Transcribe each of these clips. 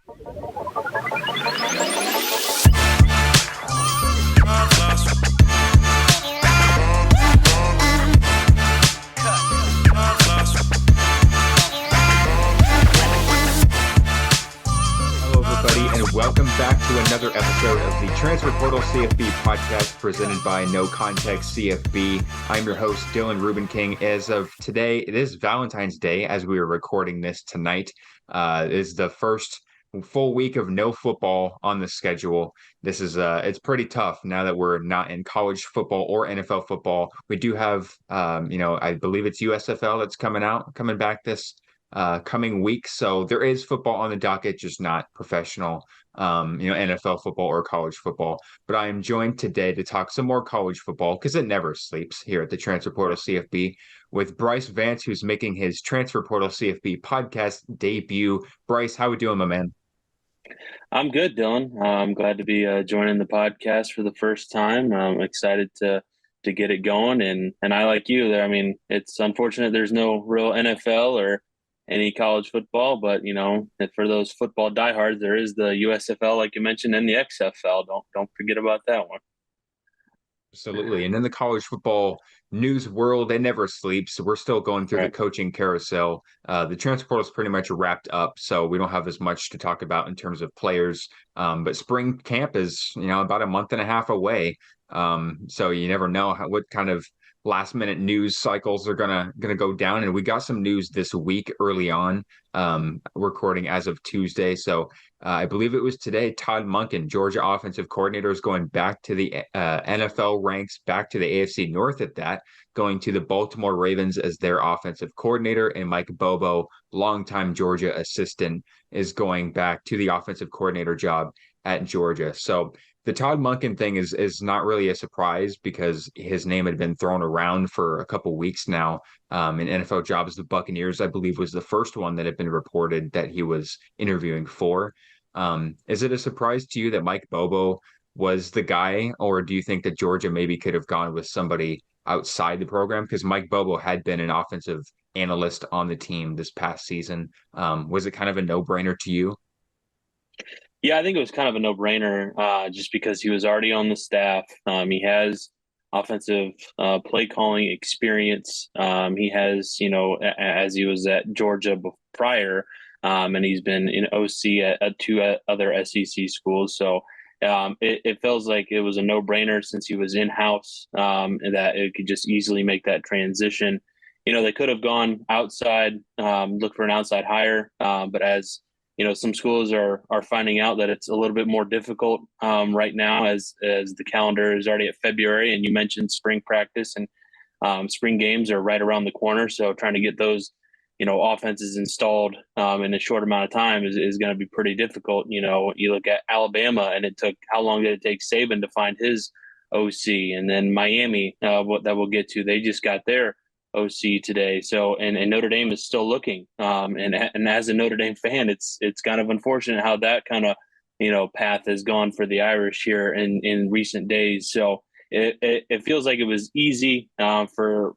Welcome back to another episode of the Transfer Portal CFB Podcast presented by NoContextCFB. I'm your host, Dylan Ruben King. As of today, it is Valentine's Day as we are recording this tonight. It is the first full week of no football on the schedule. This is it's pretty tough now that we're not in college football or NFL football. We do have, I believe it's USFL that's coming back this coming week. So there is football on the docket, just not professional, NFL football or college football. But I am joined today to talk some more college football because it never sleeps here at the Transfer Portal CFB with Brice Vance, who's making his Transfer Portal CFB podcast debut. Brice, how we doing, my man? I'm good, Dylan. I'm glad to be joining the podcast for the first time. I'm excited to get it going. And I like you there. I mean, it's unfortunate there's no real NFL or any college football, but for those football diehards, there is the USFL, like you mentioned, and the XFL. Don't forget about that one. Absolutely. And in the college football news world, it never sleeps. We're still going through the coaching carousel. The transfer portal is pretty much wrapped up, so we don't have as much to talk about in terms of players. But spring camp is, about a month and a half away. So you never know what kind of last minute news cycles are gonna go down, and we got some news this week early on, recording as of Tuesday. So I believe it was today, Todd Monken, Georgia offensive coordinator, is going back to the NFL ranks, back to the AFC North at that, going to the Baltimore Ravens as their offensive coordinator, and Mike Bobo, longtime Georgia assistant, is going back to the offensive coordinator job at Georgia. So the Todd Monken thing is not really a surprise because his name had been thrown around for a couple weeks now in NFL jobs. The Buccaneers, I believe, was the first one that had been reported that he was interviewing for. Is it a surprise to you that Mike Bobo was the guy, or do you think that Georgia maybe could have gone with somebody outside the program? Because Mike Bobo had been an offensive analyst on the team this past season. Was it kind of a no-brainer to you? Yeah, I think it was kind of a no-brainer just because he was already on the staff. He has offensive play calling experience. He has, as he was at Georgia prior, and he's been in OC at two other SEC schools. So it feels like it was a no-brainer since he was in-house, and that it could just easily make that transition. They could have gone outside, look for an outside hire, but as some schools are finding out that it's a little bit more difficult right now as the calendar is already at February, and you mentioned spring practice and spring games are right around the corner. So trying to get those, offenses installed in a short amount of time is going to be pretty difficult. You look at Alabama, and how long did it take Saban to find his OC? And then Miami, that we'll get to, they just got their OC today. So, and Notre Dame is still looking. And as a Notre Dame fan, it's kind of unfortunate how that kind of, path has gone for the Irish here in recent days. So it feels like it was easy for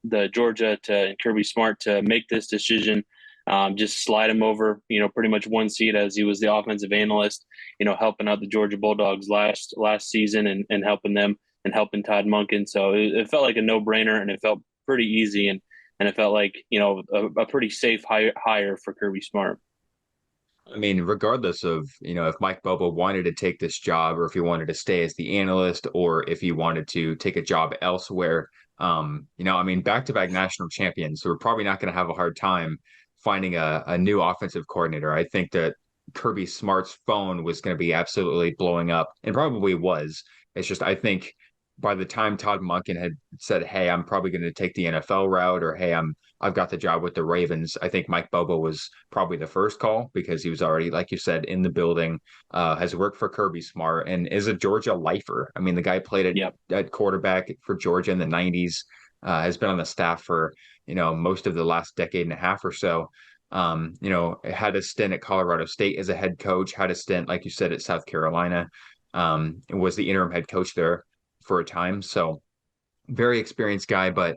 the Georgia and Kirby Smart to make this decision. Just slide him over, pretty much one seat as he was the offensive analyst, helping out the Georgia Bulldogs last season and helping them and helping Todd Monken. So it felt like a no-brainer, and it felt pretty easy, and it felt like a pretty safe hire for Kirby Smart. I mean, regardless of if Mike Bobo wanted to take this job, or if he wanted to stay as the analyst, or if he wanted to take a job elsewhere, back-to-back national champions, so we're probably not going to have a hard time finding a new offensive coordinator. I think that Kirby Smart's phone was going to be absolutely blowing up, and probably was. It's just, I think by the time Todd Monken had said, "Hey, I'm probably going to take the NFL route," or "Hey, I've got the job with the Ravens," I think Mike Bobo was probably the first call because he was already, like you said, in the building, has worked for Kirby Smart, and is a Georgia lifer. I mean, the guy played at quarterback for Georgia in the 90s, has been on the staff for, most of the last decade and a half or so. Had a stint at Colorado State as a head coach, had a stint, like you said, at South Carolina, and was the interim head coach there for a time. So very experienced guy, but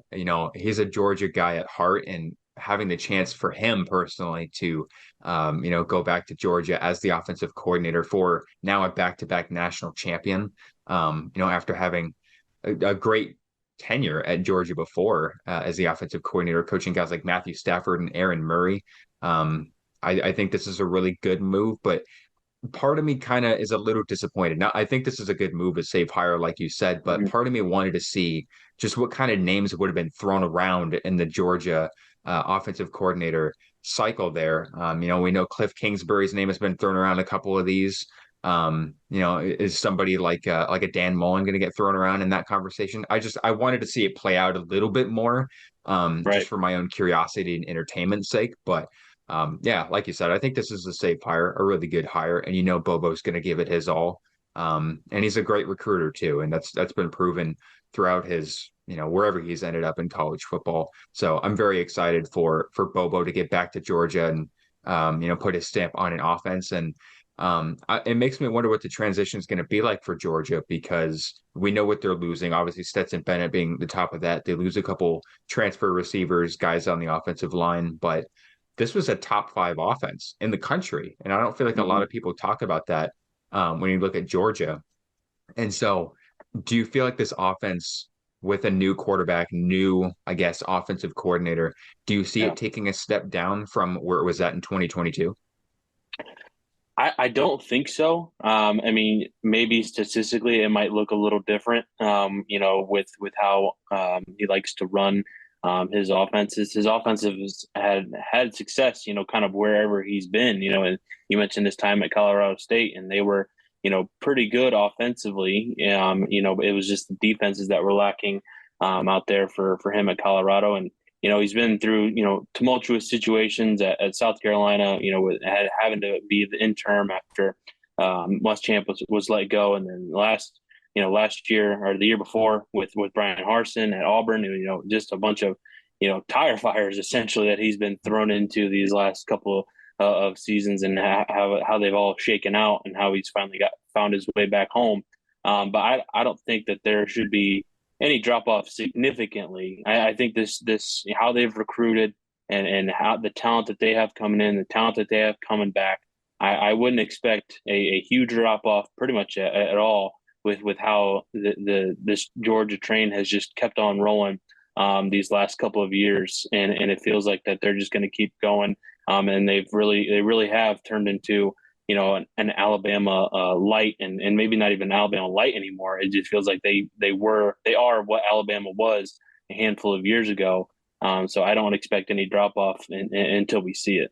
he's a Georgia guy at heart, and having the chance for him personally to go back to Georgia as the offensive coordinator for now a back-to-back national champion. After having a great tenure at Georgia before as the offensive coordinator, coaching guys like Matthew Stafford and Aaron Murray. I think this is a really good move, but part of me kind of is a little disappointed. Now, I think this is a good move, a safe hire, like you said, but Mhm. part of me wanted to see just what kind of names would have been thrown around in the Georgia offensive coordinator cycle there. We know Cliff Kingsbury's name has been thrown around a couple of these. Is somebody like a Dan Mullen going to get thrown around in that conversation? I wanted to see it play out a little bit more, Right. just for my own curiosity and entertainment's sake. But yeah, like you said, I think this is a safe hire, a really good hire, and Bobo's going to give it his all. And he's a great recruiter too, and that's been proven throughout his, wherever he's ended up in college football. So I'm very excited for Bobo to get back to Georgia and put his stamp on an offense. And it makes me wonder what the transition is going to be like for Georgia, because we know what they're losing. Obviously, Stetson Bennett being the top of that. They lose a couple transfer receivers, guys on the offensive line, but this was a top 5 offense in the country. And I don't feel like a lot Mhm. of people talk about that when you look at Georgia. And so, do you feel like this offense with a new quarterback, new, I guess, offensive coordinator, do you see Yeah. it taking a step down from where it was at in 2022? I don't think so. I mean, maybe statistically it might look a little different, with how he likes to run his offenses. His offenses had success, kind of wherever he's been, and you mentioned his time at Colorado State, and they were, pretty good offensively. It was just the defenses that were lacking out there for him at Colorado. And he's been through, tumultuous situations at South Carolina, with having to be the interim after Muschamp was let go. And then last year or the year before with Brian Harsin at Auburn, just a bunch of, tire fires essentially that he's been thrown into these last couple of seasons, and how they've all shaken out and how he's finally found his way back home. But I don't think that there should be any drop off significantly. I think this how they've recruited and how the talent that they have coming in, the talent that they have coming back, I wouldn't expect a huge drop off pretty much at all with how this Georgia train has just kept on rolling these last couple of years, and it feels like that they're just going to keep going. And they really have turned into an Alabama light, and maybe not even Alabama light anymore. It just feels like they are what Alabama was a handful of years ago. So I don't expect any drop off until we see it.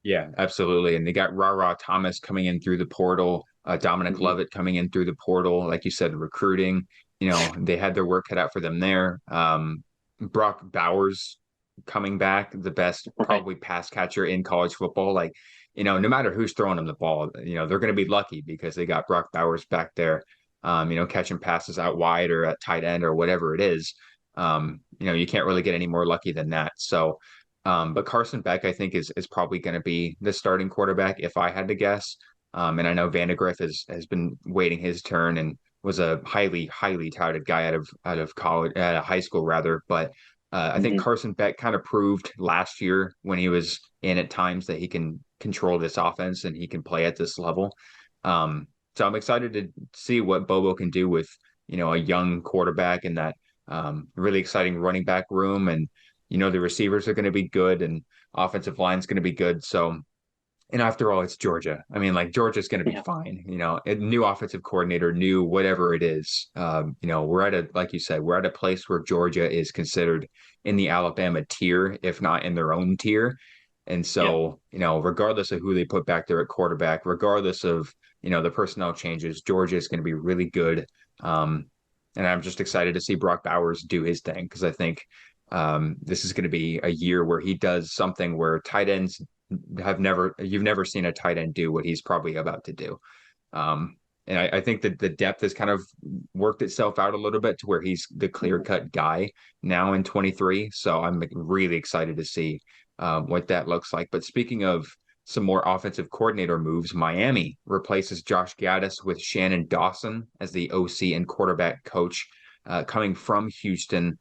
Yeah, absolutely. And they got Ra Thomas coming in through the portal, Dominic Mm-hmm. Lovett coming in through the portal. Like you said, recruiting, they had their work cut out for them there. Brock Bowers coming back, the best Right. probably pass catcher in college football. Like, no matter who's throwing them the ball, they're going to be lucky because they got Brock Bowers back there, catching passes out wide or at tight end or whatever it is. You can't really get any more lucky than that. So, but Carson Beck, I think, is probably going to be the starting quarterback if I had to guess. And I know Vandegrift has been waiting his turn and was a highly touted guy out of college, out of high school rather. But I think Mm-hmm. Carson Beck kind of proved last year when he was in at times that he can control this offense and he can play at this level. So I'm excited to see what Bobo can do with a young quarterback and that really exciting running back room, and the receivers are going to be good and offensive line's going to be good. So, and after all, it's Georgia. I mean, like Georgia's going to be Yeah. fine. A new offensive coordinator, new whatever it is. We're at like you said, we're at a place where Georgia is considered in the Alabama tier, if not in their own tier. And Yeah. so, regardless of who they put back there at quarterback, regardless of, the personnel changes, Georgia is going to be really good. And I'm just excited to see Brock Bowers do his thing because I think this is going to be a year where he does something where tight ends you've never seen a tight end do what he's probably about to do. And I think that the depth has kind of worked itself out a little bit to where he's the clear Mm-hmm. cut guy now in 23. So I'm really excited to see what that looks like. But speaking of some more offensive coordinator moves, Miami replaces Josh Gaddis with Shannon Dawson as the OC and quarterback coach, coming from Houston.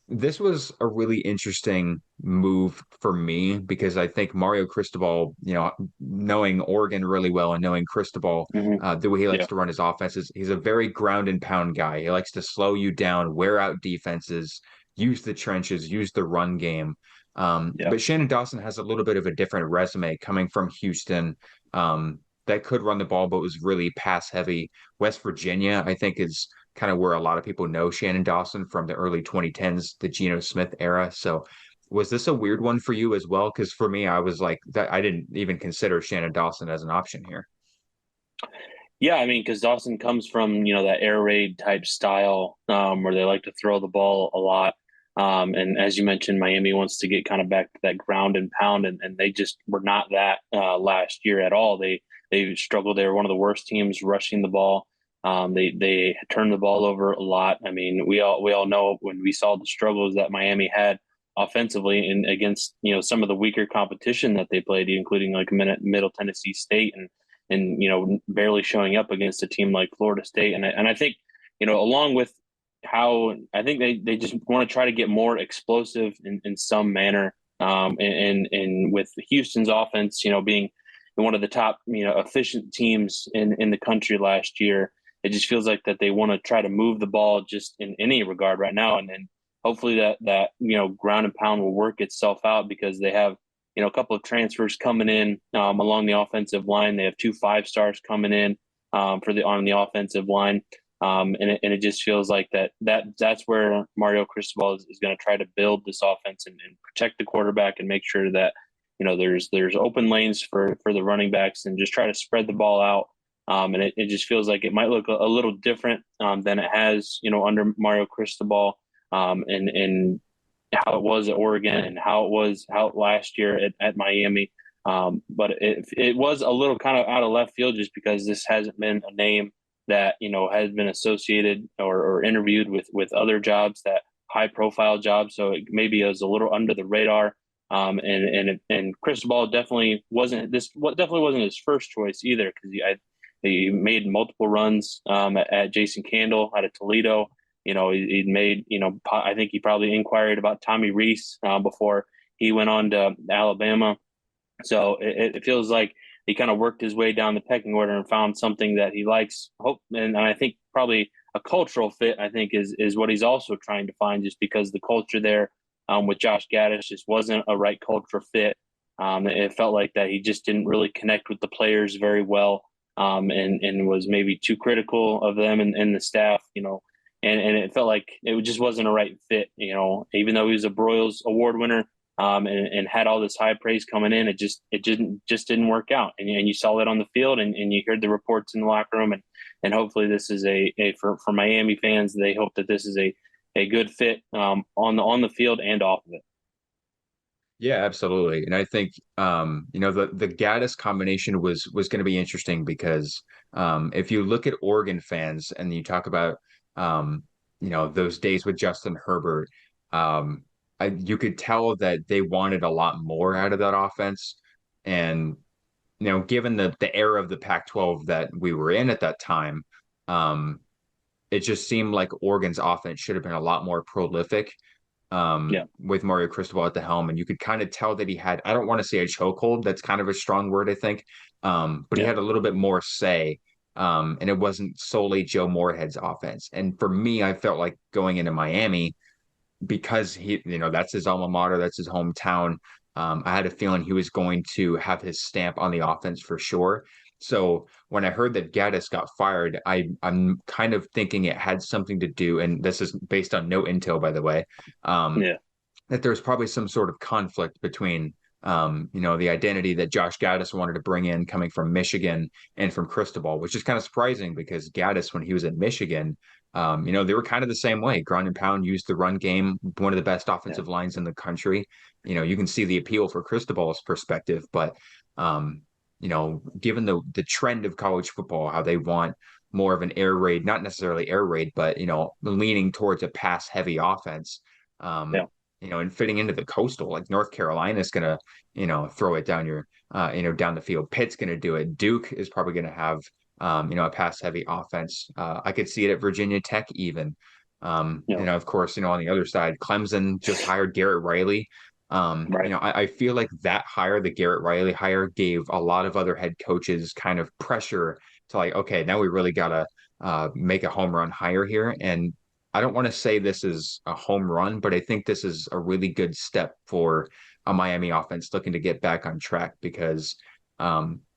This was a really interesting move for me because I think Mario Cristobal, knowing Oregon really well and knowing Cristobal, Hmm. the way he likes Yeah. to run his offense is he's a very ground and pound guy. He likes to slow you down, wear out defenses, use the trenches, use the run game. Yeah. But Shannon Dawson has a little bit of a different resume coming from Houston, that could run the ball, but was really pass heavy. West Virginia, I think, is kind of where a lot of people know Shannon Dawson from the early 2010s, the Geno Smith era. So was this a weird one for you as well? Because for me, I was like that I didn't even consider Shannon Dawson as an option here. Yeah, I mean, because Dawson comes from, that air raid type style, where they like to throw the ball a lot. And as you mentioned, Miami wants to get kind of back to that ground and pound, and they just were not that last year at all. They struggled. They were one of the worst teams rushing the ball. They turned the ball over a lot. I mean, we all know when we saw the struggles that Miami had offensively and against some of the weaker competition that they played, including like Middle Tennessee State and barely showing up against a team like Florida State. And I think along with how I think they just want to try to get more explosive in some manner. And with Houston's offense, being one of the top efficient teams in the country last year, it just feels like that they want to try to move the ball just in any regard right now, and hopefully that ground and pound will work itself out because they have a couple of transfers coming in along the offensive line. They have 2 5-stars coming in on the offensive line. And it just feels like that's where Mario Cristobal is going to try to build this offense and protect the quarterback and make sure that there's open lanes for the running backs and just try to spread the ball out. And it just feels like it might look a little different than it has under Mario Cristobal, and how it was at Oregon and how it was last year at Miami. But it was a little kind of out of left field just because this hasn't been a name that has been associated or interviewed with other jobs, that high profile jobs. So maybe it was a little under the radar. And Cristobal definitely wasn't his first choice either, because he made multiple runs at Jason Candle out of Toledo. He'd made, I think he probably inquired about Tommy Rees before he went on to Alabama. So it feels like he kind of worked his way down the pecking order and found something that he likes. And I think probably a cultural fit, I think, is what he's also trying to find, just because the culture there with Josh Gaddis just wasn't a right culture fit. It felt like that he just didn't really connect with the players very well, and was maybe too critical of them and the staff, and it felt like it just wasn't a right fit, even though he was a Broyles Award winner, and had all this high praise coming in. It didn't work out. And you saw that on the field, and you heard the reports in the locker room, and hopefully this is for Miami fans, they hope that this is a good fit on the field and off of it. Yeah, absolutely. And I think the Gaddis combination was going to be interesting because if you look at Oregon fans and you talk about those days with Justin Herbert, you could tell that they wanted a lot more out of that offense. And given the era of the Pac-12 that we were in at that time, um, it just seemed like Oregon's offense should have been a lot more prolific, Yeah. with Mario Cristobal at the helm. And you could kind of tell that he had, I don't want to say a chokehold, that's kind of a strong word, I think. But he Yeah. had a little bit more say. And it wasn't solely Joe Moorhead's offense. And for me, I felt like going into Miami, because that's his alma mater, that's his hometown. I had a feeling he was going to have his stamp on the offense for sure. So when I heard that Gaddis got fired, I'm kind of thinking it had something to do, and this is based on no intel, by the way, Yeah. that there's probably some sort of conflict between the identity that Josh Gaddis wanted to bring in coming from Michigan and from Cristobal, which is kind of surprising because Gaddis, when he was at Michigan, they were kind of the same way. Ground and pound, used the run game, one of the best Yeah. offensive lines in the country. You can see the appeal for Cristobal's perspective, but given the trend of college football, how they want more of an air raid, not necessarily air raid, but leaning towards a pass heavy offense. Yeah. And fitting into the coastal, like North Carolina is gonna, throw it down down the field. Pitt's gonna do it. Duke is probably gonna have, a pass heavy offense. I could see it at Virginia Tech even. Yeah. Of course, on the other side, Clemson just hired Garrett Riley. Right. I feel like that hire, the Garrett Riley hire, gave a lot of other head coaches kind of pressure to like, okay, now we really gotta make a home run hire here. And I don't want to say this is a home run, but I think this is a really good step for a Miami offense looking to get back on track because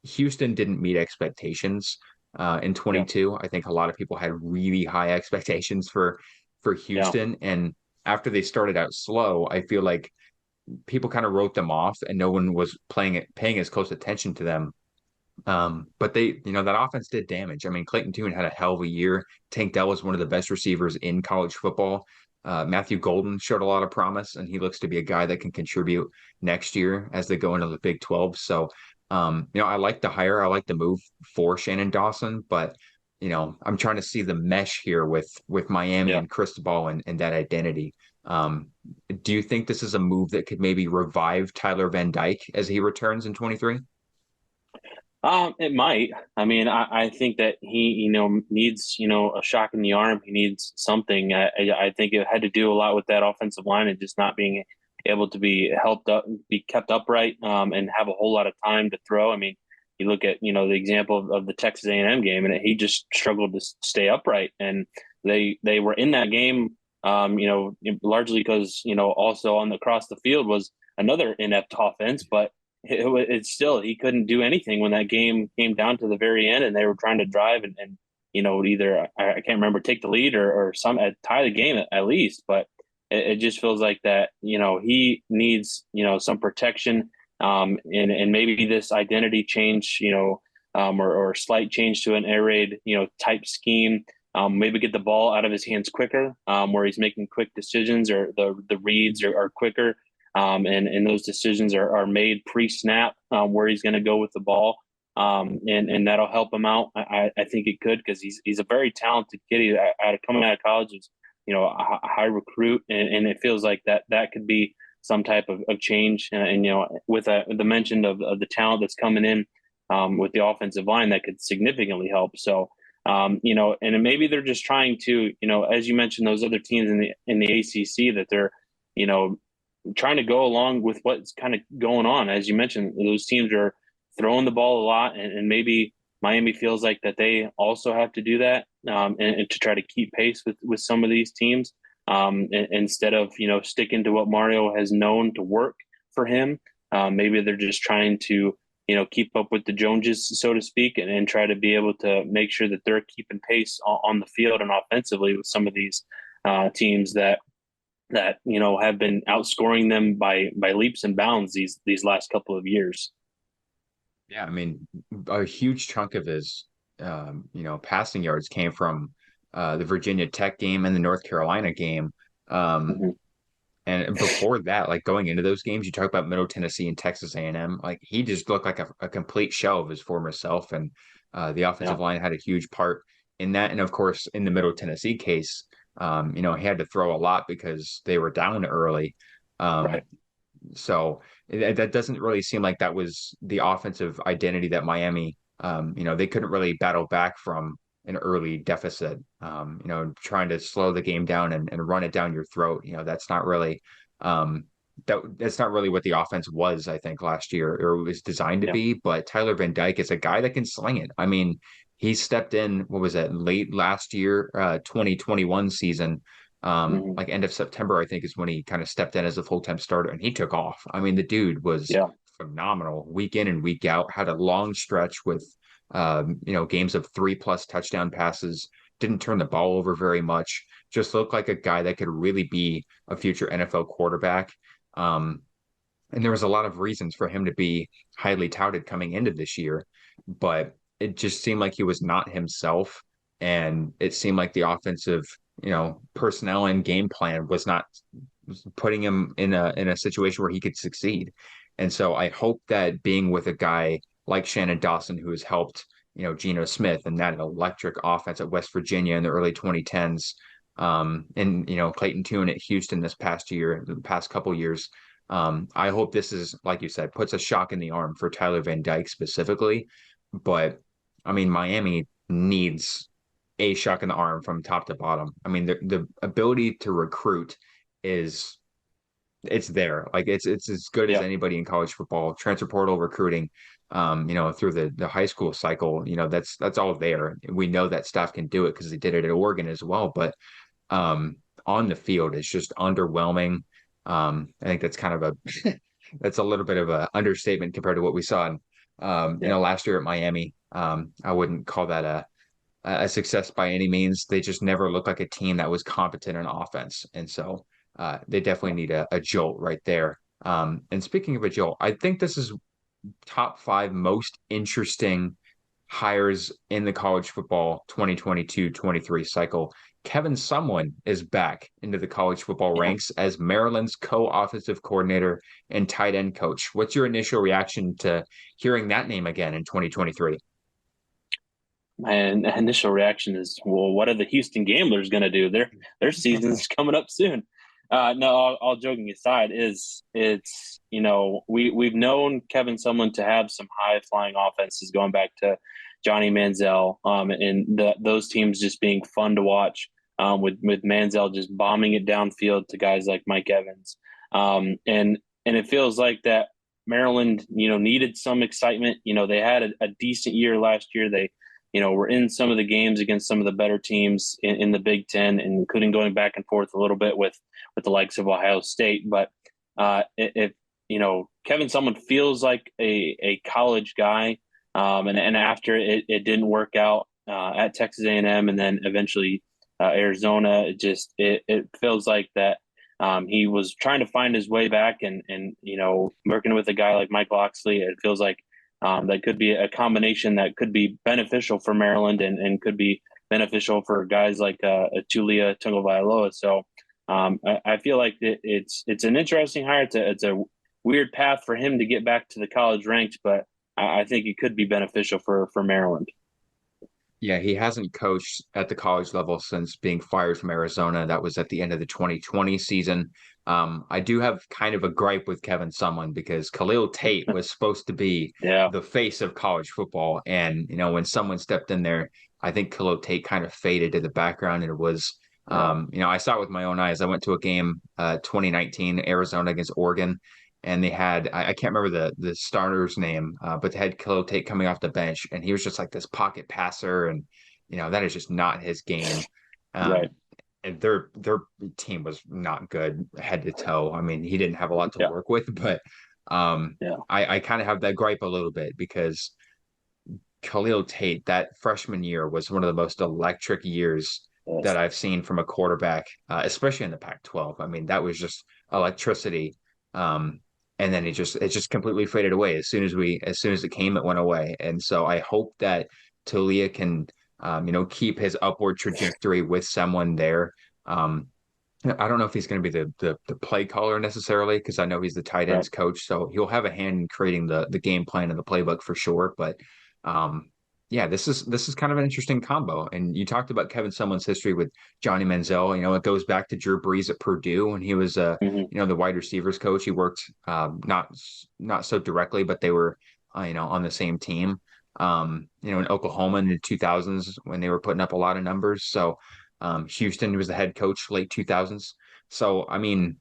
Houston didn't meet expectations in Yeah. 22. I think a lot of people had really high expectations for Yeah. Houston, and after they started out slow, I feel like people kind of wrote them off, and no one was paying as close attention to them. But that offense did damage. I mean, Clayton Tune had a hell of a year. Tank Dell was one of the best receivers in college football. Matthew Golden showed a lot of promise, and he looks to be a guy that can contribute next year as they go into the Big 12. So, I like the hire. I like the move for Shannon Dawson, but I'm trying to see the mesh here with Miami Yeah. and Cristobal and that identity. Um, do you think this is a move that could maybe revive Tyler Van Dyke as he returns in 23? It might. I mean, I think that he, needs, a shock in the arm. He needs something. I think it had to do a lot with that offensive line and just not being able to be helped up, be kept upright, and have a whole lot of time to throw. I mean, you look at, the example of the Texas A&M game, and he just struggled to stay upright. And they were in that game, largely because, also across the field was another inept offense, but it's still he couldn't do anything when that game came down to the very end and they were trying to drive and either I can't remember take the lead or some tie the game at least, but it just feels like that he needs some protection, and maybe this identity change, or slight change to an air raid type scheme, maybe get the ball out of his hands quicker, where he's making quick decisions or the reads are quicker, and those decisions are made pre-snap, where he's going to go with the ball, and that'll help him out. I think it could because he's a very talented kid. He, coming out of college is a high recruit, and it feels like that could be some type of change, and with the mention of the talent that's coming in, with the offensive line that could significantly help. So. And maybe they're just trying to, as you mentioned, those other teams in the ACC that they're, trying to go along with what's kind of going on. As you mentioned, those teams are throwing the ball a lot, and maybe Miami feels like that they also have to do that, and to try to keep pace with some of these teams, instead of sticking to what Mario has known to work for him. Maybe they're just trying to keep up with the Joneses, so to speak, and try to be able to make sure that they're keeping pace on the field and offensively with some of these teams that have been outscoring them by leaps and bounds these last couple of years. Yeah, I mean, a huge chunk of his, passing yards came from the Virginia Tech game and the North Carolina game. Mm-hmm. And before that, like going into those games, you talk about Middle Tennessee and Texas A&M, like he just looked like a complete shell of his former self. And the Yeah. offensive line had a huge part in that. And of course, in the Middle Tennessee case, he had to throw a lot because they were down early. Right. So that doesn't really seem like that was the offensive identity that Miami, they couldn't really battle back from an early deficit. Trying to slow the game down and run it down your throat. That's not really that's not really what the offense was, I think, last year, or it was designed to Yeah. be. But Tyler Van Dyke is a guy that can sling it. I mean, he stepped in, what was it, late last year, 2021 season. Mm-hmm. Like end of September, I think, is when he kind of stepped in as a full-time starter and he took off. I mean, the dude was Yeah. phenomenal week in and week out, had a long stretch with games of 3+ touchdown passes, didn't turn the ball over very much, just looked like a guy that could really be a future NFL quarterback. Um, and there was a lot of reasons for him to be highly touted coming into this year, but it just seemed like he was not himself. And it seemed like the offensive, personnel and game plan was not putting him in a situation where he could succeed. And so I hope that being with a guy like Shannon Dawson, who has helped, Geno Smith and that electric offense at West Virginia in the early 2010s, and Clayton Tune at Houston this past year, the past couple years. I hope this is, like you said, puts a shock in the arm for Tyler Van Dyke specifically. But I mean, Miami needs a shock in the arm from top to bottom. I mean, the ability to recruit is it's there. Like it's as good as Yeah. anybody in college football. Transfer portal recruiting, through the high school cycle, that's all there. We know that staff can do it because they did it at Oregon as well. But on the field, it's just underwhelming. I think that's kind of that's a little bit of a understatement compared to what we saw in, Yeah. last year at Miami. I wouldn't call that a success by any means. They just never looked like a team that was competent in offense. And so they definitely need a jolt right there. And speaking of a jolt, I think this is top five most interesting hires in the college football 2022-23 cycle. Kevin Sumlin is back into the college football Yeah. ranks as Maryland's co-offensive coordinator and tight end coach. What's your initial reaction to hearing that name again in 2023? My initial reaction is, well, what are the Houston Gamblers going to do? Their season's coming up soon. No, all joking aside, it's we've known Kevin Sumlin to have some high flying offenses going back to Johnny Manziel, and those teams just being fun to watch, with Manziel just bombing it downfield to guys like Mike Evans, and it feels like that Maryland needed some excitement. They had a decent year last year. They were in some of the games against some of the better teams in the Big Ten, including going back and forth a little bit with the likes of Ohio State. But if Kevin Sumlin feels like a college guy, and after it didn't work out at Texas A&M and then eventually Arizona, it feels like that he was trying to find his way back, and working with a guy like Mike Locksley, it feels like that could be a combination that could be beneficial for Maryland and could be beneficial for guys like Tulia Tagovailoa. So I feel like it's an interesting hire. It's a weird path for him to get back to the college ranks, but I think it could be beneficial for Maryland. Yeah, he hasn't coached at the college level since being fired from Arizona. That was at the end of the 2020 season. I do have kind of a gripe with Kevin Sumlin because Khalil Tate was supposed to be Yeah. the face of college football. And, when someone stepped in there, I think Khalil Tate kind of faded to the background. And it was, I saw it with my own eyes. I went to a game, 2019, Arizona against Oregon. And they had, I can't remember the starter's name, but they had Khalil Tate coming off the bench, and he was just like this pocket passer, and that is just not his game. Right. And their team was not good head to toe. I mean, he didn't have a lot to Yeah. work with, but Yeah. I kind of have that gripe a little bit because Khalil Tate, that freshman year was one of the most electric years Yes. that I've seen from a quarterback, especially in the Pac-12. I mean, that was just electricity. And then it just completely faded away as soon as it came, it went away. And so I hope that Talia can, keep his upward trajectory with someone there. I don't know if he's going to be the play caller necessarily, because I know he's the tight ends Right. coach, so he'll have a hand in creating the game plan and the playbook for sure. But yeah, this is kind of an interesting combo. And you talked about Kevin Sumlin's history with Johnny Manziel. It goes back to Drew Brees at Purdue when he was Mm-hmm. the wide receivers coach. He worked not so directly, but they were on the same team. In Oklahoma in the 2000s when they were putting up a lot of numbers. So Houston was the head coach late 2000s. So I mean,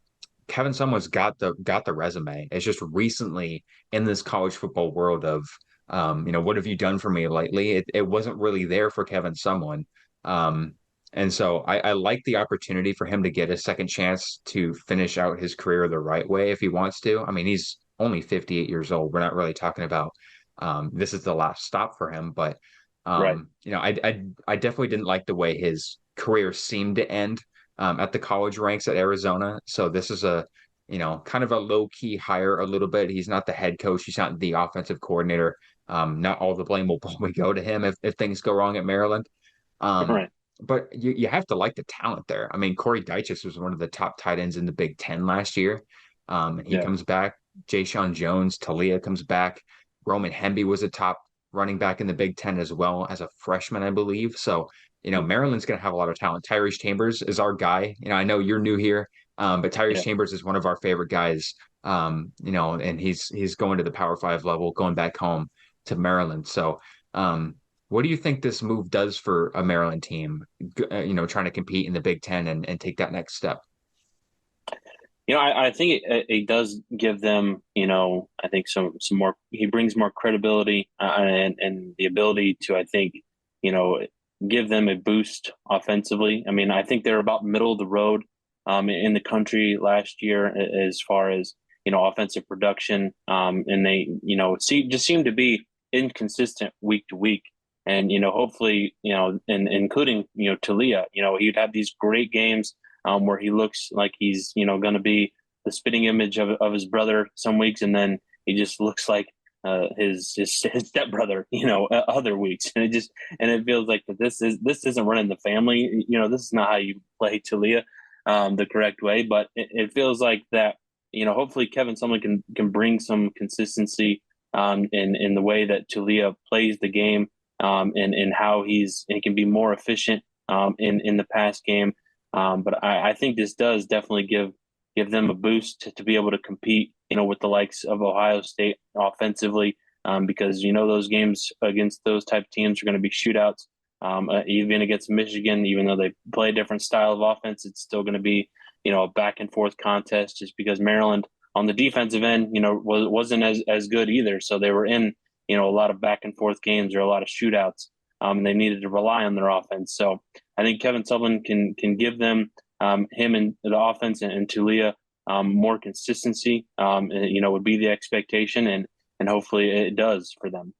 Kevin Sumlin's got the resume. It's just recently in this college football world of what have you done for me lately? It wasn't really there for Kevin Sumlin. And so I like the opportunity for him to get a second chance to finish out his career the right way if he wants to. I mean, he's only 58 years old. We're not really talking about this is the last stop for him, but Right. I definitely didn't like the way his career seemed to end at the college ranks at Arizona. So this is a kind of a low key hire a little bit. He's not the head coach. He's not the offensive coordinator. Not all the blame will probably go to him if things go wrong at Maryland. Um, Right. but you have to like the talent there. I mean, Corey Dyches was one of the top tight ends in the Big Ten last year. He Yeah. comes back. Jay Sean Jones, Talia comes back. Roman Hemby was a top running back in the Big Ten as well as a freshman, I believe. So, Maryland's going to have a lot of talent. Tyrese Chambers is our guy. I know you're new here, but Tyrese Yeah. Chambers is one of our favorite guys. And he's going to the Power Five level, going back home to Maryland. So, What do you think this move does for a Maryland team, trying to compete in the Big Ten and take that next step? I think it does give them, I think some more. He brings more credibility and the ability to, I think, you know, give them a boost offensively. I mean, I think they're about middle of the road in the country last year as far as offensive production, and they just seem to be inconsistent week to week. And hopefully, and including Talia, he'd have these great games where he looks like he's going to be the spitting image of his brother some weeks, and then he just looks like his stepbrother, other weeks, and it feels like that this isn't running the family. This is not how you play Talia the correct way, but it feels like that. Hopefully Kevin Sumlin can bring some consistency in the way that Talia plays the game, and how he can be more efficient in the pass game. But I think this does definitely give them a boost to be able to compete, with the likes of Ohio State offensively, because those games against those type of teams are going to be shootouts. Even against Michigan, even though they play a different style of offense, it's still going to be a back and forth contest, just because Maryland on the defensive end, wasn't as good either. So they were in a lot of back and forth games or a lot of shootouts. And they needed to rely on their offense. So I think Kevin Sumlin can give them him and the offense and Talia more consistency. Would be the expectation, and hopefully it does for them.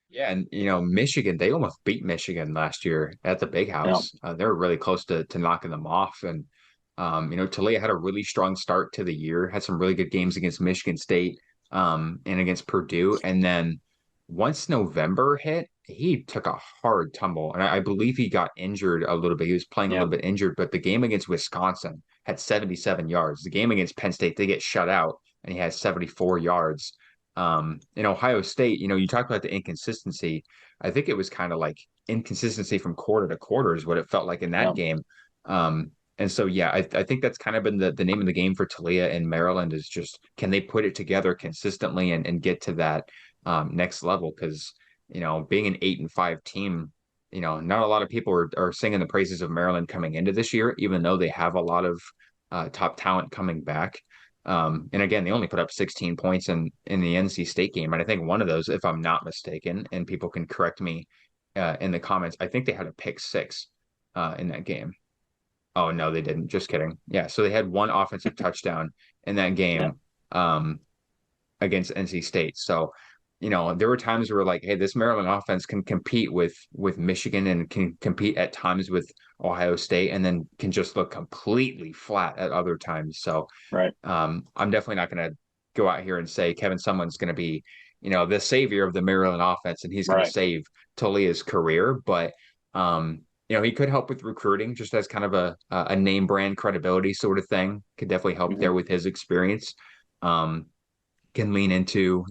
Yeah, and Michigan, they almost beat Michigan last year at the Big Yeah. House. They were really close to knocking them off. And Talia had a really strong start to the year, had some really good games against Michigan State, and against Purdue. And then once November hit, he took a hard tumble. And I believe he got injured a little bit. He was playing a Yeah. little bit injured, but the game against Wisconsin had 77 yards. The game against Penn State, they get shut out, and he has 74 yards. In Ohio State, you talked about the inconsistency. I think it was kind of like inconsistency from quarter to quarter is what it felt like in that Yeah. game. And so, yeah, I think that's kind of been the name of the game for Talia in Maryland, is just, can they put it together consistently and get to that next level? Because, being an 8-5 team, not a lot of people are singing the praises of Maryland coming into this year, even though they have a lot of top talent coming back. And again, they only put up 16 points in the NC State game. And I think one of those, if I'm not mistaken, and people can correct me in the comments, I think they had a pick six in that game. Oh, no, they didn't. Just kidding. Yeah. So they had one offensive touchdown in that Yeah. game against NC State. So, there were times where like, hey, this Maryland offense can compete with Michigan and can compete at times with Ohio State, and then can just look completely flat at other times. So Right. I'm definitely not going to go out here and say Kevin Sumlin's going to be, the savior of the Maryland offense and he's going to Right. save Talia's career. But, he could help with recruiting just as kind of a name brand credibility sort of thing. Could definitely help Mm-hmm. there with his experience. Um, can lean into,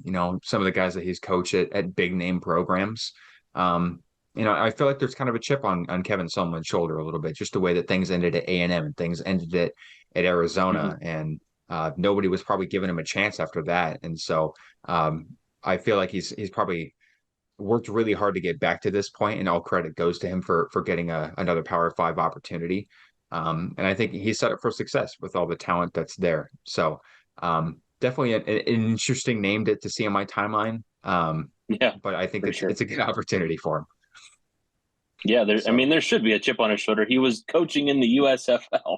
some of the guys that he's coached at big name programs. I feel like there's kind of a chip on Kevin Sumlin's shoulder a little bit, just the way that things ended at A&M and things ended at Mm-hmm. Arizona. And nobody was probably giving him a chance after that. And so I feel like he's probably worked really hard to get back to this point, and all credit goes to him for getting another Power Five opportunity. And I think he's set up for success with all the talent that's there. So definitely an interesting name to see on my timeline. Yeah, But I think for it's sure. a good opportunity for him. Yeah, I So mean, there should be a chip on his shoulder. He was coaching in the USFL.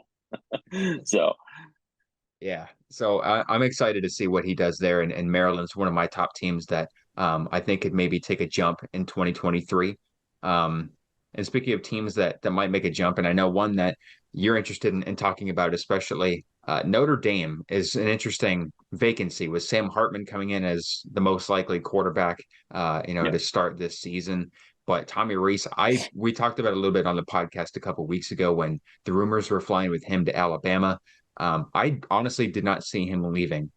So, yeah, so I'm excited to see what he does there. And Maryland's one of my top teams that I think could maybe take a jump in 2023. Um, and speaking of teams that might make a jump, and I know one that you're interested in talking about, especially Notre Dame is an interesting vacancy with Sam Hartman coming in as the most likely quarterback, yeah. to start this season. But Tommy Rees, we talked about it a little bit on the podcast a couple of weeks ago when the rumors were flying with him to Alabama. I honestly did not see him leaving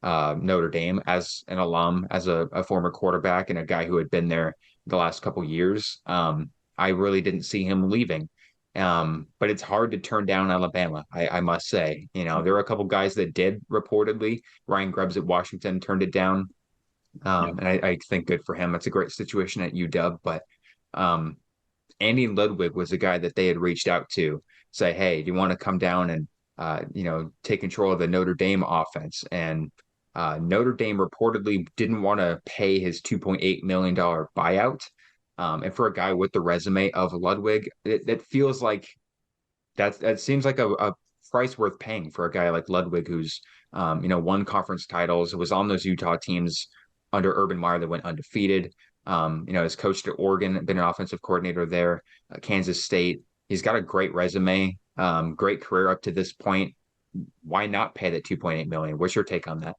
Notre Dame as an alum, as a former quarterback and a guy who had been there the last couple years. I really didn't see him leaving. But it's hard to turn down Alabama, I must say. There Mm-hmm. are a couple guys that did reportedly. Ryan Grubbs at Washington turned it down. Yeah. And I think good for him. It's a great situation at UW, but um, Andy Ludwig was a guy that they had reached out to say, hey, do you want to come down and take control of the Notre Dame offense? And Notre Dame reportedly didn't want to pay his $2.8 million buyout. And for a guy with the resume of Ludwig, it feels like that seems like a price worth paying for a guy like Ludwig, who's won conference titles, was on those Utah teams under Urban Meyer that went undefeated. Has coached at Oregon, been an offensive coordinator there, Kansas State. He's got a great resume, great career up to this point. Why not pay that 2.8 million? What's your take on that?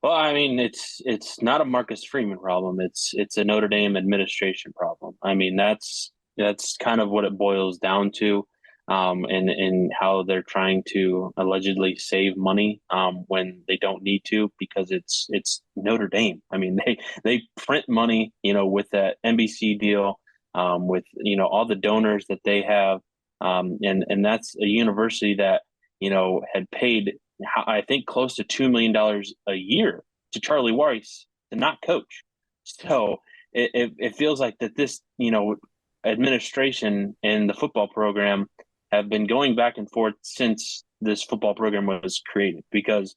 Well, I mean, it's not a Marcus Freeman problem. It's a Notre Dame administration problem. I mean, that's kind of what it boils down to, and how they're trying to allegedly save money when they don't need to, because it's Notre Dame. I mean, they print money, with that NBC deal, with all the donors that they have, and that's a university that had paid, I think, close to $2 million a year to Charlie Weiss to not coach. So it feels like that this administration and the football program have been going back and forth since this football program was created, because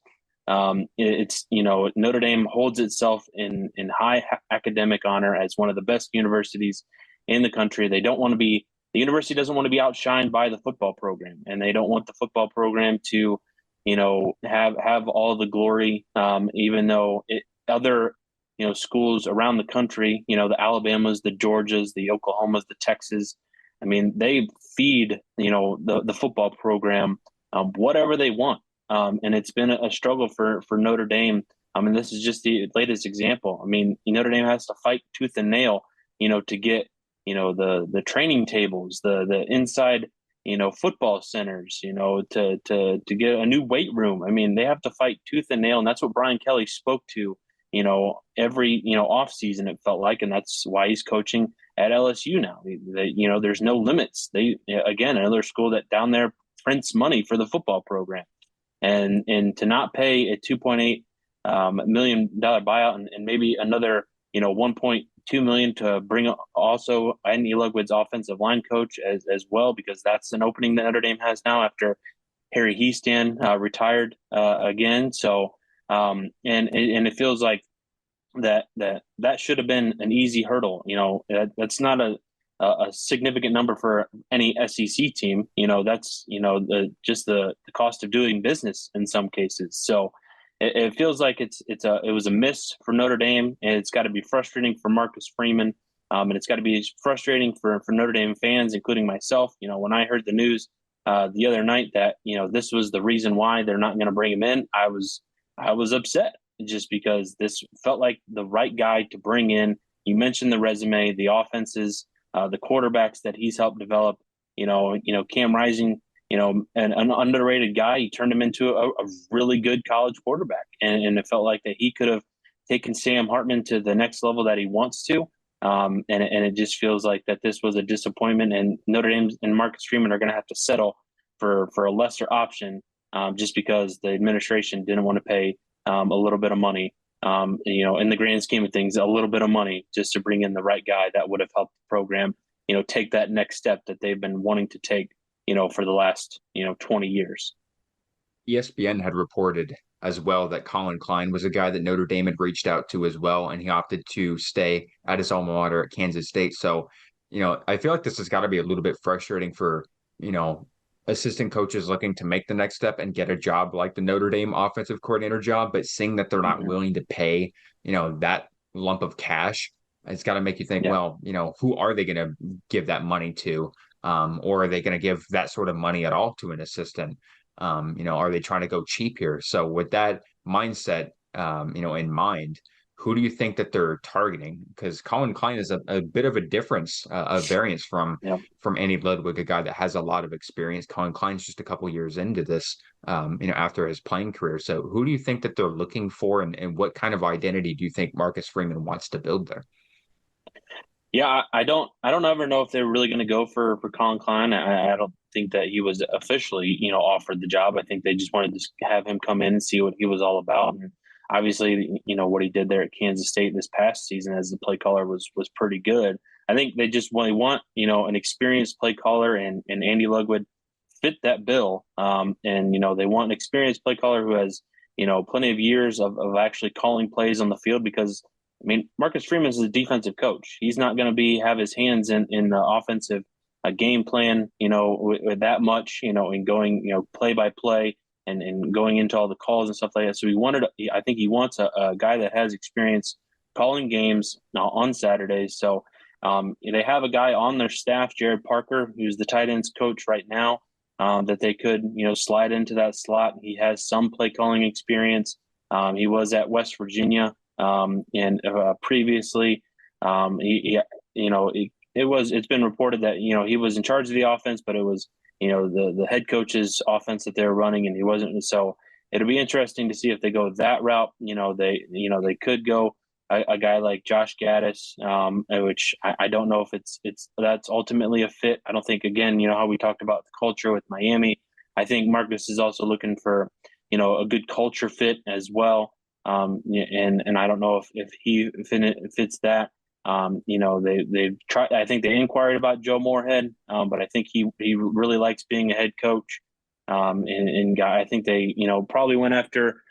it's Notre Dame holds itself in high academic honor as one of the best universities in the country. The university doesn't want to be outshined by the football program, and they don't want the football program to have all the glory, even though other schools around the country, the Alabamas, the Georgias, the Oklahomas, the Texas, I mean, they feed the football program whatever they want, and it's been a struggle for Notre Dame. I mean, this is just the latest example. I mean, Notre Dame has to fight tooth and nail, to get the training tables, the inside football centers, to get a new weight room. I mean, they have to fight tooth and nail, and that's what Brian Kelly spoke to, every off season, it felt like, and that's why he's coaching at LSU now. There's no limits. They, again, another school that down there prints money for the football program, and to not pay a $2.8 million buyout, and maybe another 1.2 million to bring also Andy Ludwig's offensive line coach as well, because that's an opening that Notre Dame has now after Harry Heastan retired again. So and it feels like that should have been an easy hurdle. That's not a significant number for any SEC team. That's just the cost of doing business in some cases. So it feels like it was a miss for Notre Dame, and it's got to be frustrating for Marcus Freeman, and it's got to be frustrating for Notre Dame fans, including myself. When I heard the news the other night that this was the reason why they're not going to bring him in, I was upset, just because this felt like the right guy to bring in. You mentioned the resume, the offenses, the quarterbacks that he's helped develop. Cam Rising, an underrated guy. He turned him into a really good college quarterback. And it felt like that he could have taken Sam Hartman to the next level that he wants to. And it just feels like that this was a disappointment, and Notre Dame and Marcus Freeman are going to have to settle for a lesser option, just because the administration didn't want to pay a little bit of money. In the grand scheme of things, a little bit of money just to bring in the right guy that would have helped the program, take that next step that they've been wanting to take, for the last, 20 years. ESPN had reported as well that Colin Klein was a guy that Notre Dame had reached out to as well, and he opted to stay at his alma mater at Kansas State. So, I feel like this has got to be a little bit frustrating for, assistant coaches looking to make the next step and get a job like the Notre Dame offensive coordinator job, but seeing that they're not willing to pay, that lump of cash, it's got to make you think, well, who are they going to give that money to? Or are they going to give that sort of money at all to an assistant? Are they trying to go cheap here? So with that mindset, in mind, who do you think that they're targeting? Because Colin Klein is a bit of a difference, a variance from Andy Ludwig, a guy that has a lot of experience. Colin Klein's just a couple years into this, after his playing career. So who do you think that they're looking for, and what kind of identity do you think Marcus Freeman wants to build there? Yeah, I don't ever know if they're really going to go for Colin Klein. I don't think that he was officially, offered the job. I think they just wanted to have him come in and see what he was all about. And obviously, what he did there at Kansas State this past season as the play caller was pretty good. I think they just really want, an experienced play caller, and Andy Ludwig fit that bill. And they want an experienced play caller who has, plenty of years of actually calling plays on the field, because Marcus Freeman is a defensive coach. He's not going to have his hands in the offensive game plan, with that much, and going, play by play and going into all the calls and stuff like that. So I think he wants a guy that has experience calling games on Saturdays. So they have a guy on their staff, Jared Parker, who's the tight ends coach right now, that they could, slide into that slot. He has some play calling experience. He was at West Virginia, and previously, it's been reported that, he was in charge of the offense, but it was, the head coach's offense that they were running, and he wasn't. So it'll be interesting to see if they go that route. They could go a guy like Josh Gaddis, which I don't know if that's ultimately a fit. I don't think, again, how we talked about the culture with Miami. I think Marcus is also looking for, a good culture fit as well. And I don't know if he fits that. They've tried. I think they inquired about Joe Moorhead, but I think he really likes being a head coach. And I think they, probably went after,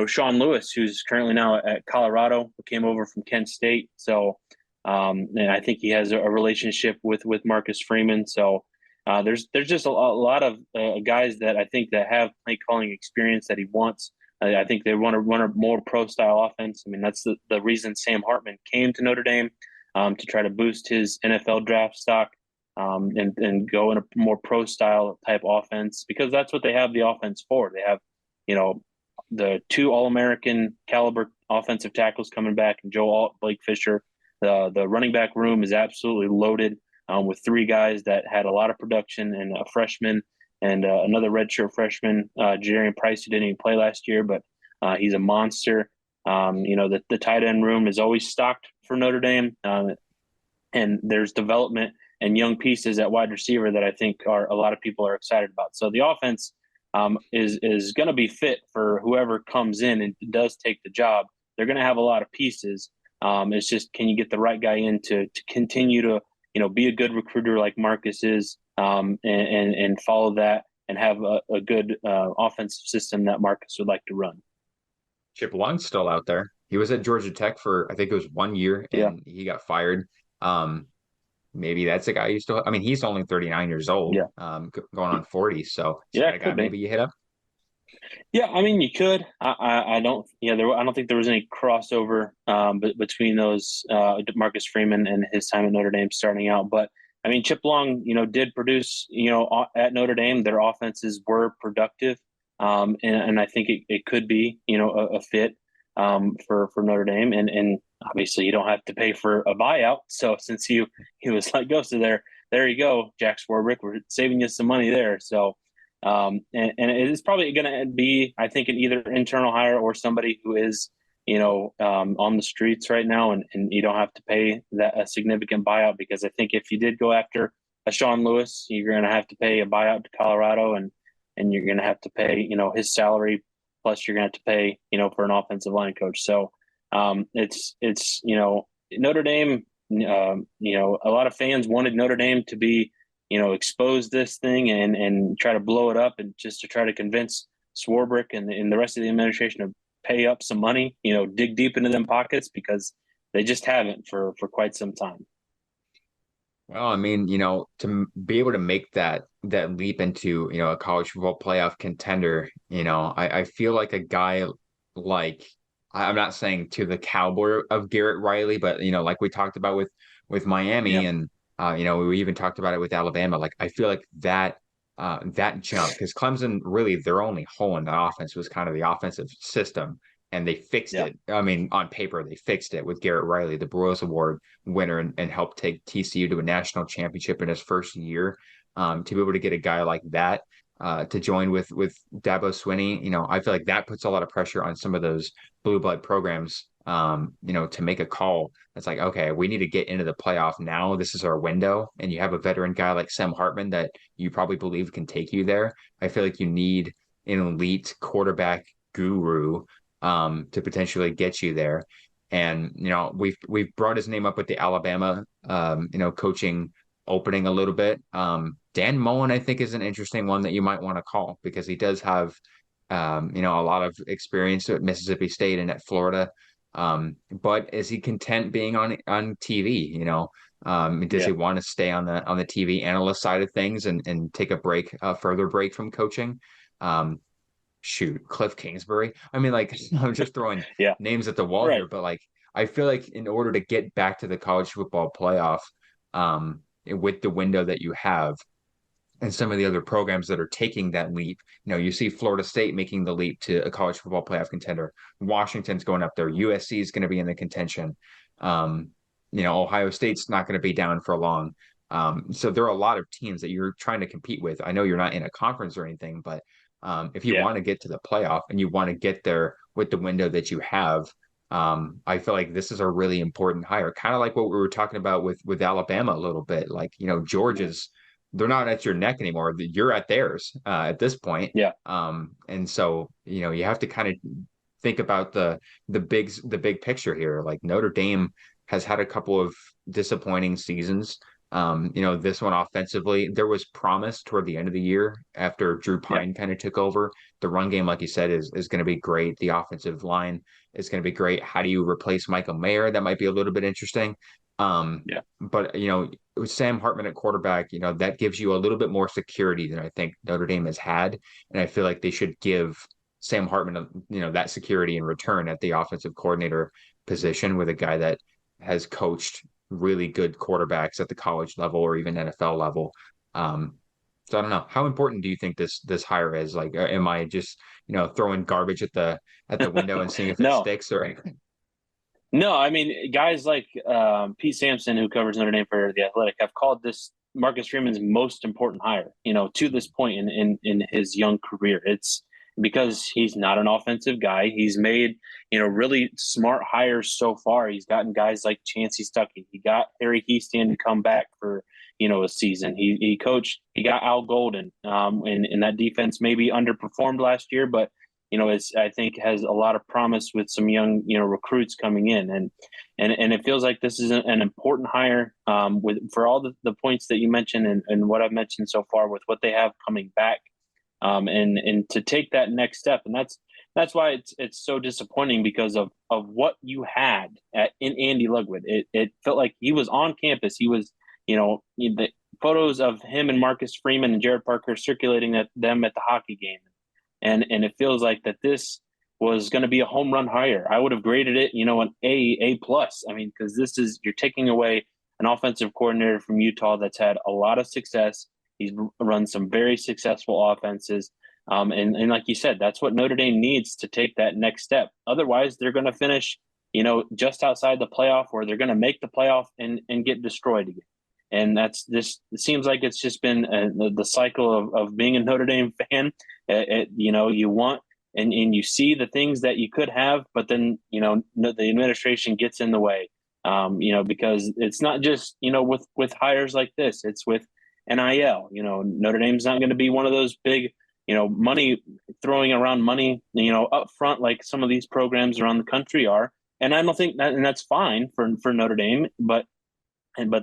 Sean Lewis, who's currently now at Colorado, who came over from Kent State. So, and I think he has a relationship with Marcus Freeman. So, there's just a lot of guys that I think that have play calling experience that he wants. I think they want to run a more pro style offense. That's the reason Sam Hartman came to Notre Dame, to try to boost his NFL draft stock, and go in a more pro style type offense, because that's what they have the offense for. They have, the 2 All-American caliber offensive tackles coming back, and Joe Alt, Blake Fisher. The running back room is absolutely loaded, with 3 guys that had a lot of production, and a freshman and another redshirt freshman, Jadarian Price, who didn't even play last year, but he's a monster. The tight end room is always stocked for Notre Dame, and there's development and young pieces at wide receiver that I think a lot of people are excited about. So the offense is going to be fit for whoever comes in and does take the job. They're going to have a lot of pieces. It's just, can you get the right guy in to continue to, be a good recruiter like Marcus is, and follow that and have a good offensive system that Marcus would like to run. Chip Long's still out there. He was at Georgia Tech for, I think it was 1 year, and he got fired. Maybe that's a guy you still. He's only 39 years old. Yeah. Going on 40. So yeah, that a guy maybe you hit up. Yeah, you could. I don't. Yeah, I don't think there was any crossover between those Marcus Freeman and his time at Notre Dame starting out. But Chip Long, did produce, at Notre Dame. Their offenses were productive, and I think it could be, a fit for Notre Dame. And obviously, you don't have to pay for a buyout. So since he was let go, so there you go, Jack Swarbrick. We're saving you some money there. So. And it is probably going to be, I think, an either internal hire or somebody who is, on the streets right now, and you don't have to pay a significant buyout, because I think if you did go after a Sean Lewis, you're going to have to pay a buyout to Colorado, and you're going to have to pay, his salary, plus you're going to have to pay, for an offensive line coach. So it's Notre Dame, a lot of fans wanted Notre Dame to be, expose this thing and try to blow it up, and just to try to convince Swarbrick and the rest of the administration to pay up some money, dig deep into them pockets, because they just haven't for quite some time. Well, to be able to make that leap into, a college football playoff contender, I feel like a guy like, I'm not saying to the caliber of Garrett Riley, but, like we talked about with Miami, and we even talked about it with Alabama. Like, I feel like that jump, because Clemson, really their only hole in the offense was kind of the offensive system, and they fixed it. On paper, they fixed it with Garrett Riley, the Broyles Award winner, and helped take TCU to a national championship in his first year. To be able to get a guy like that to join with Dabo Swinney, I feel like that puts a lot of pressure on some of those blue blood programs, to make a call. It's like, okay, we need to get into the playoff now. This is our window. And you have a veteran guy like Sam Hartman that you probably believe can take you there. I feel like you need an elite quarterback guru to potentially get you there. And we've brought his name up with the Alabama coaching opening a little bit. Dan Mullen, I think, is an interesting one that you might want to call because he does have a lot of experience at Mississippi State and at Florida. But is he content being on TV? Does he want to stay on the TV analyst side of things and take a further break from coaching? Shoot, Cliff Kingsbury. I mean, like, I'm just throwing names at the wall here, but like, I feel like in order to get back to the college football playoff, with the window that you have, and some of the other programs that are taking that leap, you see Florida State making the leap to a college football playoff contender. Washington's going up there. USC is going to be in the contention. Ohio State's not going to be down for long. So there are a lot of teams that you're trying to compete with. I know you're not in a conference or anything, but if you want to get to the playoff and you want to get there with the window that you have, I feel like this is a really important hire. Kind of like what we were talking about with Alabama a little bit. Like, Georgia's, they're not at your neck anymore. You're at theirs at this point. Yeah. And so, you have to kind of think about the big picture here. Like Notre Dame has had a couple of disappointing seasons. This one offensively, there was promise toward the end of the year after Drew Pine kind of took over. The run game, like you said, is going to be great. The offensive line is going to be great. How do you replace Michael Mayer? That might be a little bit interesting. But with Sam Hartman at quarterback, that gives you a little bit more security than I think Notre Dame has had, and I feel like they should give Sam Hartman, that security in return at the offensive coordinator position with a guy that has coached really good quarterbacks at the college level or even NFL level. So I don't know. How important do you think this hire is? Like, am I just throwing garbage at the window and seeing if it sticks or anything? No, I mean, guys like Pete Sampson, who covers Notre Dame for The Athletic, have called this Marcus Freeman's most important hire, to this point in his young career. It's because he's not an offensive guy. He's made, really smart hires so far. He's gotten guys like Chancey Stuckey. He got Harry Heaston to come back for, a season. He got Al Golden, and that defense maybe underperformed last year, but I think has a lot of promise with some young, recruits coming in, and it feels like this is an important hire for all the points that you mentioned and what I've mentioned so far with what they have coming back, and to take that next step, and that's why it's so disappointing because of what you had in Andy Ludwig. It felt like he was on campus. He was, the photos of him and Marcus Freeman and Jared Parker circulating them at the hockey game. And it feels like that this was going to be a home run hire. I would have graded it, an A+. I mean, because you're taking away an offensive coordinator from Utah that's had a lot of success. He's run some very successful offenses. And like you said, that's what Notre Dame needs to take that next step. Otherwise, they're going to finish, just outside the playoff, or they're going to make the playoff and get destroyed again. And it seems like it's just been the cycle of being a Notre Dame fan. You want and you see the things that you could have, but then, the administration gets in the way, because it's not just, with hires like this, it's with NIL. Notre Dame's not going to be one of those big, money throwing around money, up front, like some of these programs around the country are. And I don't think that, and that's fine for Notre Dame, but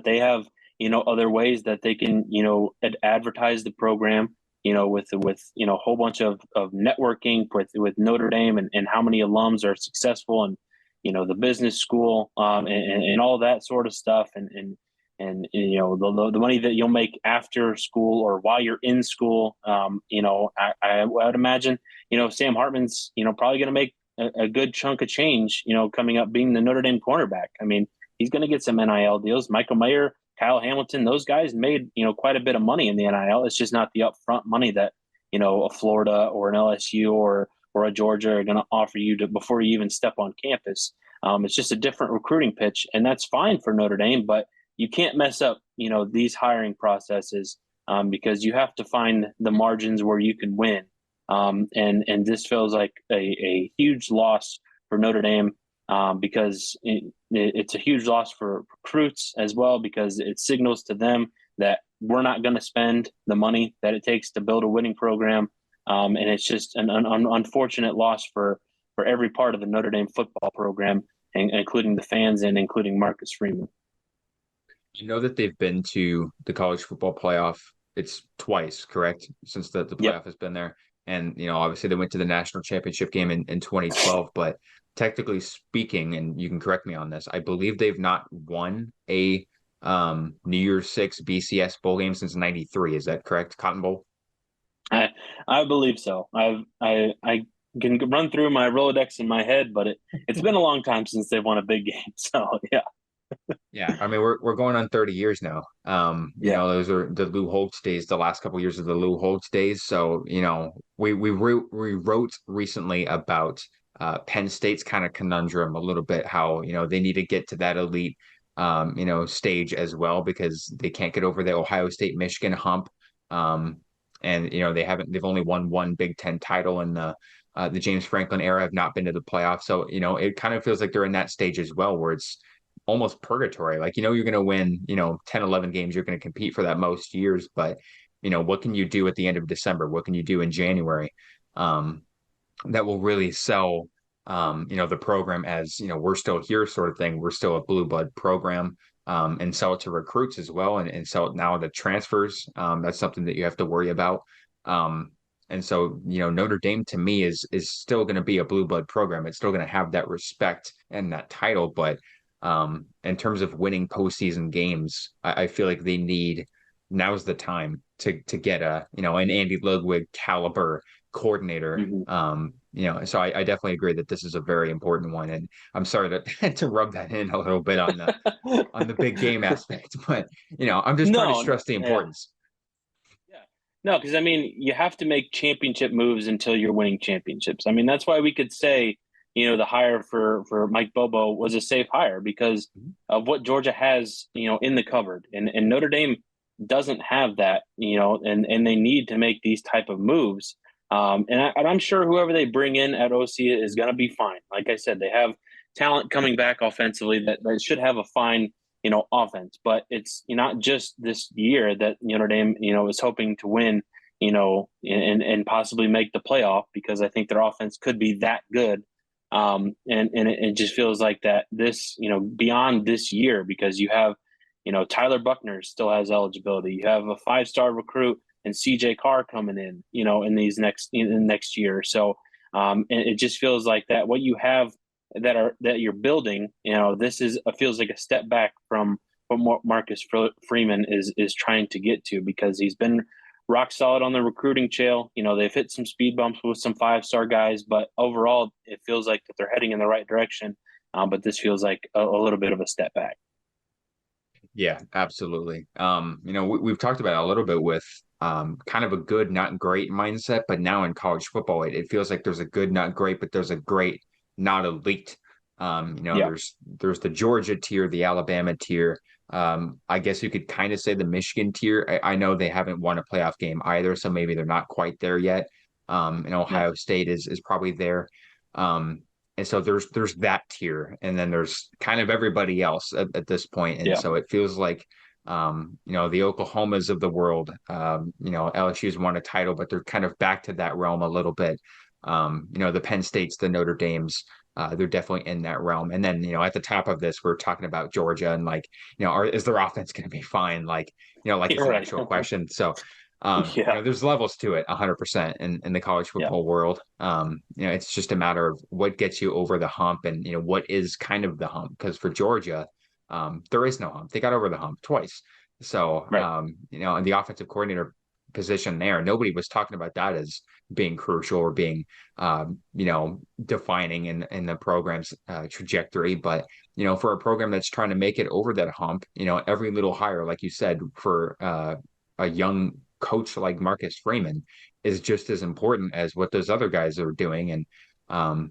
they have, other ways that they can, advertise the program, with a whole bunch of networking with Notre Dame and how many alums are successful and, the business school, and all that sort of stuff. And the money that you'll make after school or while you're in school, I would imagine, Sam Hartman's, probably going to make a good chunk of change, coming up being the Notre Dame cornerback. I mean, he's going to get some NIL deals. Michael Mayer, Kyle Hamilton, those guys made, quite a bit of money in the NIL. It's just not the upfront money that, a Florida or an LSU or a Georgia are going to offer you before you even step on campus. It's just a different recruiting pitch, and that's fine for Notre Dame, but you can't mess up, these hiring processes, because you have to find the margins where you can win. And this feels like a huge loss for Notre Dame, because it's a huge loss for recruits as well, because it signals to them that we're not going to spend the money that it takes to build a winning program. And it's just an unfortunate loss for for every part of the Notre Dame football program, and including the fans and including Marcus Freeman. You know that they've been to the college football playoff. It's twice, correct? Since the Yep. playoff has been there. And, obviously they went to the national championship game in 2012, but technically speaking, and you can correct me on this, I believe they've not won a New Year's Six BCS bowl game since '93. Is that correct? Cotton Bowl? I believe so. I can run through my Rolodex in my head, but it's been a long time since they've won a big game. So yeah. Yeah, I mean we're going on 30 years now. Those are the Lou Holtz days, the last couple of years of the Lou Holtz days. So, we wrote recently about Penn State's kind of conundrum a little bit, how, they need to get to that elite stage as well, because they can't get over the Ohio State Michigan hump. And they've only won one Big Ten title in the James Franklin era, have not been to the playoffs. So, it kind of feels like they're in that stage as well, where it's almost purgatory. Like, you're going to win, 10, 11 games. You're going to compete for that most years. But, what can you do at the end of December? What can you do in January that will really sell, the program as, we're still here sort of thing. We're still a blue blood program, and sell it to recruits as well, and sell it now to transfers. That's something that you have to worry about. And so, Notre Dame to me is still going to be a blue blood program. It's still going to have that respect and that title, but in terms of winning postseason games, I feel like now's the time to get an Andy Ludwig caliber coordinator. Mm-hmm. So I definitely agree that this is a very important one, and I'm sorry to rub that in a little bit on the big game aspect, but I'm just trying to stress the importance. Yeah. No, because I mean, you have to make championship moves until you're winning championships. I mean, that's why we could say, the hire for Mike Bobo was a safe hire because of what Georgia has, in the cupboard. And Notre Dame doesn't have that, and they need to make these type of moves. And I'm sure whoever they bring in at OC is going to be fine. Like I said, they have talent coming back offensively that should have a fine, offense. But it's not just this year that Notre Dame, is hoping to win, and possibly make the playoff, because I think their offense could be that good. And it just feels like that this, beyond this year, because you have, Tyler Buckner still has eligibility. You have a 5-star recruit and CJ Carr coming in, in the next year. So, and it just feels like that what you have that you're building, feels like a step back from what Marcus Freeman is trying to get to, because he's been rock solid on the recruiting trail. They've hit some speed bumps with some 5-star guys, but overall it feels like that they're heading in the right direction. But this feels like a little bit of a step back. Yeah, absolutely. We've talked about it a little bit with kind of a good, not great mindset, but now in college football, it feels like there's a good, not great, but there's a great, not elite. There's the Georgia tier, the Alabama tier. I guess you could kind of say the Michigan tier. I know they haven't won a playoff game either, so maybe they're not quite there yet. And Ohio State is probably there. And so there's that tier, and then there's kind of everybody else at this point. And so it feels like the Oklahomas of the world, LSU's won a title, but they're kind of back to that realm a little bit. The Penn States, the Notre Dames, they're definitely in that realm. And then, at the top of this, we're talking about Georgia and is their offense going to be fine? It's an actual question. So, there's levels to it 100% in the college football world. It's just a matter of what gets you over the hump and, what is kind of the hump. Because for Georgia, there is no hump. They got over the hump twice. So, and the offensive coordinator position there, nobody was talking about that as being crucial or being, defining in the program's trajectory. But, for a program that's trying to make it over that hump, every little hire, like you said, for a young coach like Marcus Freeman is just as important as what those other guys are doing and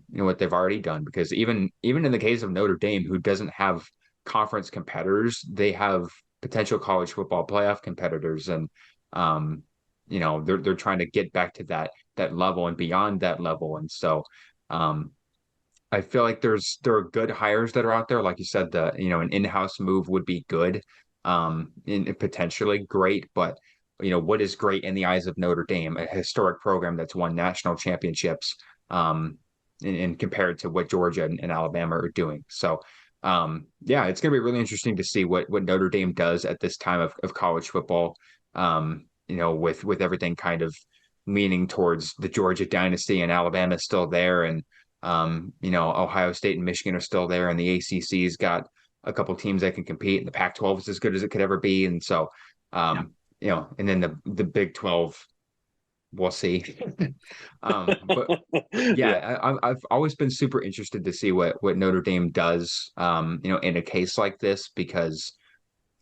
what they've already done. Because even in the case of Notre Dame, who doesn't have conference competitors, they have potential college football playoff competitors, and they're trying to get back to that level and beyond that level. And so I feel like there are good hires that are out there. Like you said, an in-house move would be good, and potentially great, but what is great in the eyes of Notre Dame, a historic program that's won national championships, and compared to what Georgia and Alabama are doing. So yeah, it's going to be really interesting to see what Notre Dame does at this time of college football. With everything kind of leaning towards the Georgia dynasty, and Alabama is still there, and Ohio State and Michigan are still there, and the ACC's got a couple teams that can compete, and the Pac-12 is as good as it could ever be, and so and then the Big 12. We'll see. But I've always been super interested to see what Notre Dame does, in a case like this, because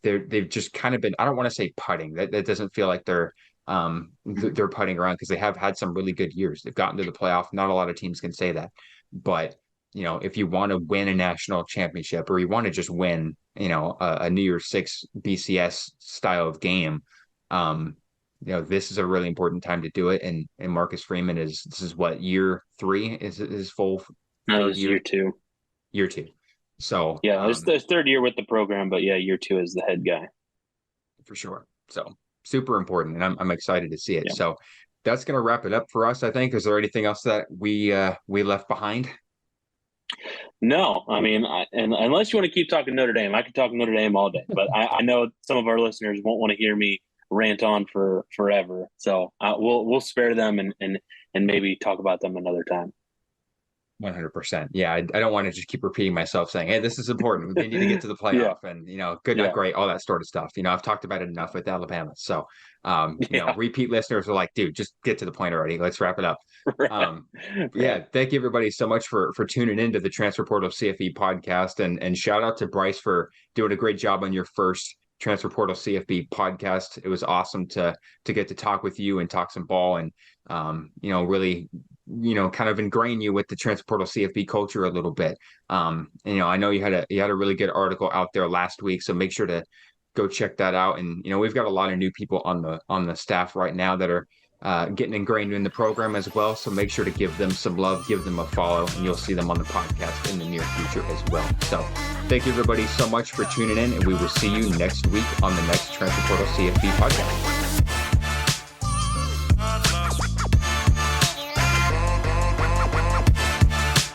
they've just kind of been, I don't want to say putting. That doesn't feel like they're putting around, because they have had some really good years. They've gotten to the playoff. Not a lot of teams can say that. But, if you want to win a national championship, or you want to just win, a New Year's Six BCS style of game, this is a really important time to do it. And Marcus Freeman this is what, year 3 is his full No, it's year 2. Year 2. So yeah, it's the third year with the program, but yeah, year 2 is the head guy. For sure. So super important, and I'm excited to see it. Yeah. So that's going to wrap it up for us, I think. Is there anything else that we left behind? No, I mean, and unless you want to keep talking Notre Dame, I could talk Notre Dame all day, but I know some of our listeners won't want to hear me rant on for forever. So we'll spare them and maybe talk about them another time. 100%. Yeah, I don't want to just keep repeating myself saying, hey, this is important. They need to get to the playoff and, good, not great, all that sort of stuff. I've talked about it enough with Alabama. So, repeat listeners are like, dude, just get to the point already. Let's wrap it up. Yeah, thank you everybody so much for tuning into the Transfer Portal CFB podcast, and shout out to Brice for doing a great job on your first Transfer Portal CFB podcast. It was awesome to get to talk with you and talk some ball, and really kind of ingrain you with the Transfer Portal CFB culture a little bit. I know you had a really good article out there last week, so make sure to go check that out. And we've got a lot of new people on the staff right now that are getting ingrained in the program as well, so make sure to give them some love, give them a follow, and you'll see them on the podcast in the near future as well. So thank you everybody so much for tuning in, and we will see you next week on the next Transfer Portal CFB podcast.